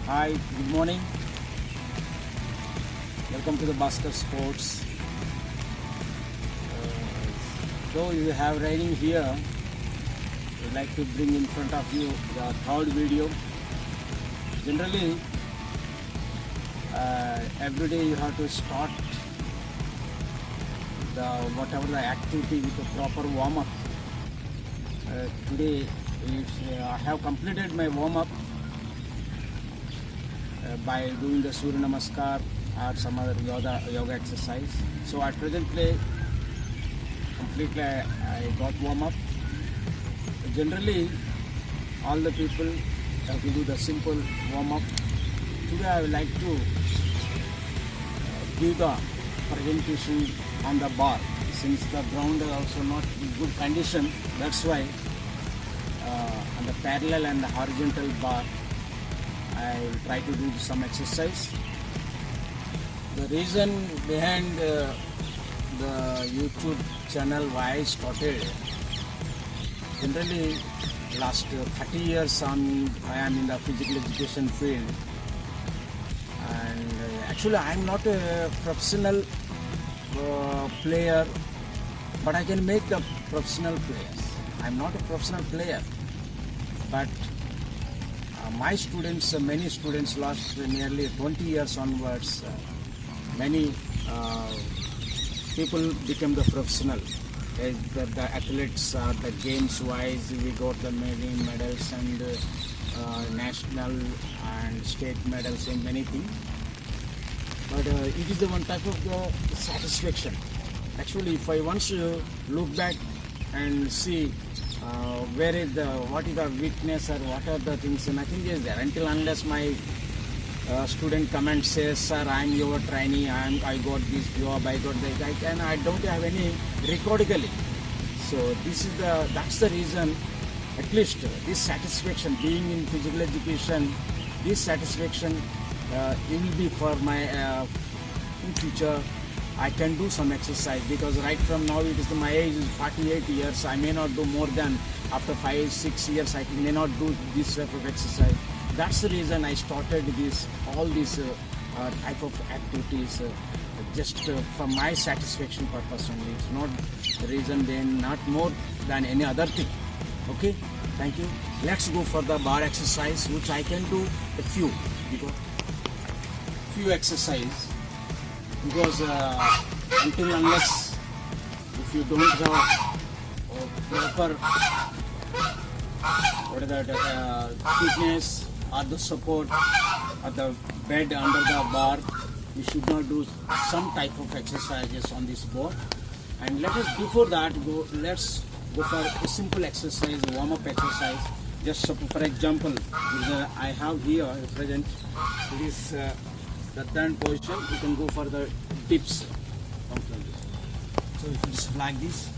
Hi, good morning. Welcome to the Bhaskar Sports. Though you have raining here, I'd like to bring in front of you the third video. Generally, every day you have to start whatever the activity with a proper warm-up. Today, I have completed my warm-up by doing the Surya Namaskar or some other yoga exercise. So at presently, completely I got warm up. Generally, all the people have to do the simple warm up. Today I would like to give the presentation on the bar. Since the ground is also not in good condition, that's why on the parallel and the horizontal bar I will try to do some exercise. The reason behind the YouTube channel why I started, generally last 30 years I am in the physical education field, and actually I am not a professional player, but I can make the professional players. I am not a professional player, but my students, many students last nearly 20 years onwards, many people become the professional. The athletes, the games wise, we got the many medals and national and state medals and many things. But it is the one type of satisfaction. Actually, if I once look back and see what is the weakness or what are the things, nothing is there until unless my student come and says, sir, I am your trainee, I got this job, I got that, and I don't have any recordically. So that's the reason, at least this satisfaction, being in physical education, this satisfaction it will be for my in future. I can do some exercise, because right from now my age is 48 years. I may not do more than after 5-6 years. I may not do this type of exercise. That's the reason I started all these type of activities just for my satisfaction purpose only. It's not the reason then, not more than any other thing. Okay, thank you. Let's go for the bar exercise, which I can do a few exercise. Because until unless if you don't have proper fitness or the support or the bed under the bar, you should not do some type of exercises on this board. And before that let's go for a simple exercise, warm-up exercise. Just for example, I have here present this the third position. You can go for the dips. So if you just like this,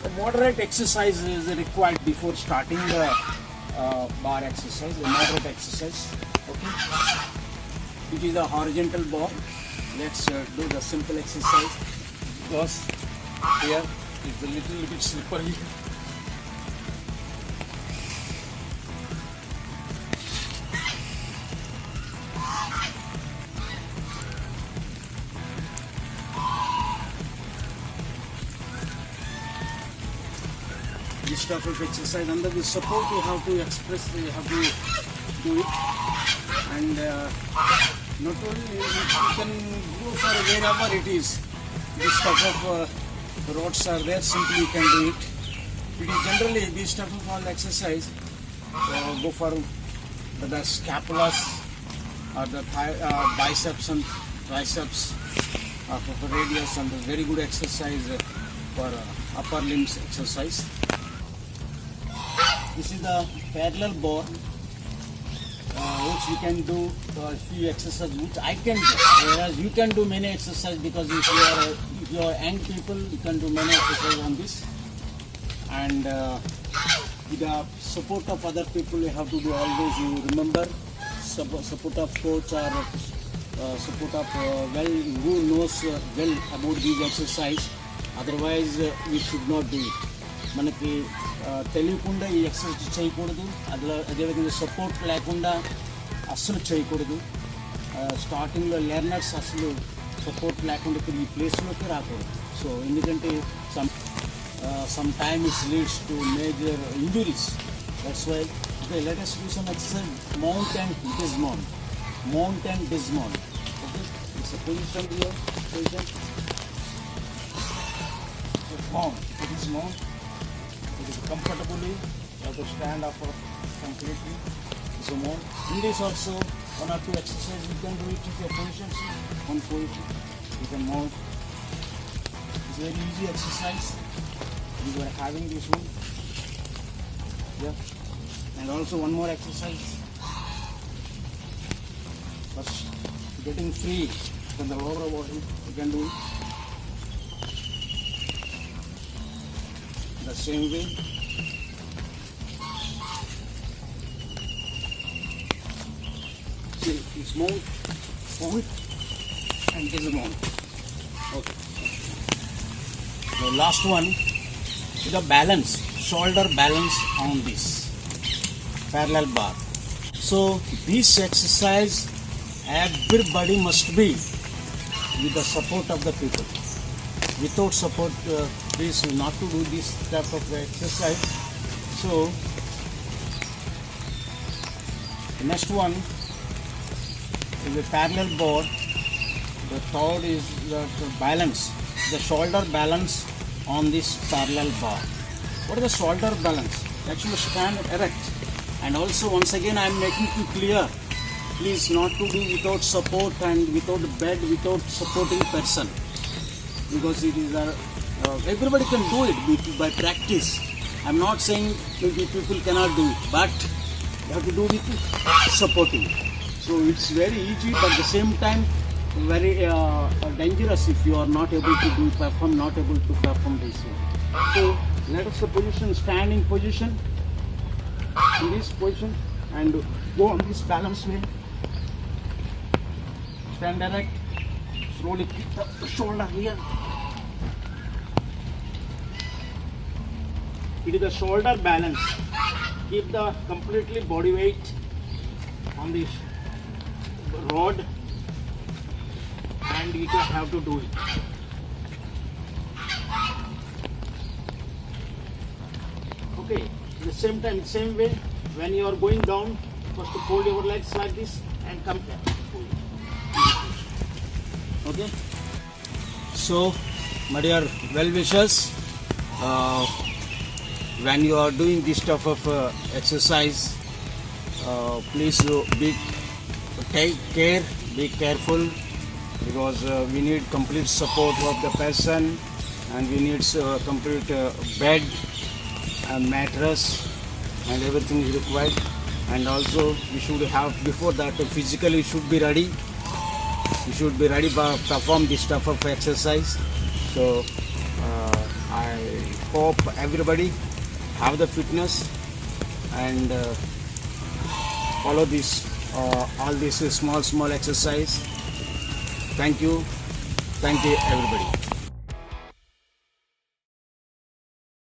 the moderate exercise is required before starting the bar exercise, the moderate exercise. Okay, it is a horizontal bar. Let's do the simple exercise, because here is a little bit slippery. This type of exercise, under the support you have to express, you have to do it. And not only you can go for wherever it is. This type of roads are there, simply you can do it. It is generally this type of all exercise go for the scapulas or the biceps and triceps for radius, and very good exercise for upper limbs exercise. This is the parallel bar, which you can do a few exercises, which I can do, whereas you can do many exercises, because if you are young people, you can do many exercises on this. And with the support of other people, you have to do always. You remember, support of coach or support of well who knows well about these exercise. Otherwise, we should not do it. మనకి తెలియకుండా ఈ exercise చేయకూడదు. అదేవిధంగా support లేకుండా అస్సలు చేయకూడదు. స్టార్టింగ్లో learners అసలు సపోర్ట్ లేకుండా ఈ ప్లేస్లోకి రాకూడదు. సో ఎందుకంటే some time it leads to major injuries. That's why, okay, let us do some exercise. Mount and dismount. Mount and dismount. Okay, it's a position here. Position. So mount. It is mount. It is comfortably. You have to stand up completely. So mount. In this also, one or two exercises you can do it with your positions. One position. You can mount. It's very easy exercise. You are having this one, yeah, and also one more exercise. First, getting free from the lower body, you can do it the same way. See, it's mount, and this is mount. Okay. The last one. The balance, shoulder balance on this parallel bar. So this exercise everybody must be with the support of the people. Without support, please not to do this type of exercise. So the next one is a parallel bar. The third is the balance, the shoulder balance on this parallel bar. What is the shoulder balance? Actually stand erect. And also once again I am making it clear, please not to do without support and without bed, without supporting person, because it is everybody can do it by practice. I am not saying people cannot do it, but you have to do with supporting. So it's very easy, but at the same time very dangerous if you are not able to not able to perform this way. So let us the position, standing position, in this position, and go on this balance way. Stand erect, slowly keep the shoulder here. It is the shoulder balance. Keep the completely body weight on this rod, and you have to do it. Okay, at the same time, same way, when you are going down, first fold your legs like this and come here. Okay. So, my dear well-wishers, when you are doing this type of exercise, please take care, be careful, because we need complete support of the person, and we need complete bed and mattress and everything is required. And also we should have, before that, physically should be ready. You should be ready to perform this type of exercise. So I hope everybody have the fitness and follow this all this small exercise. Thank you everybody.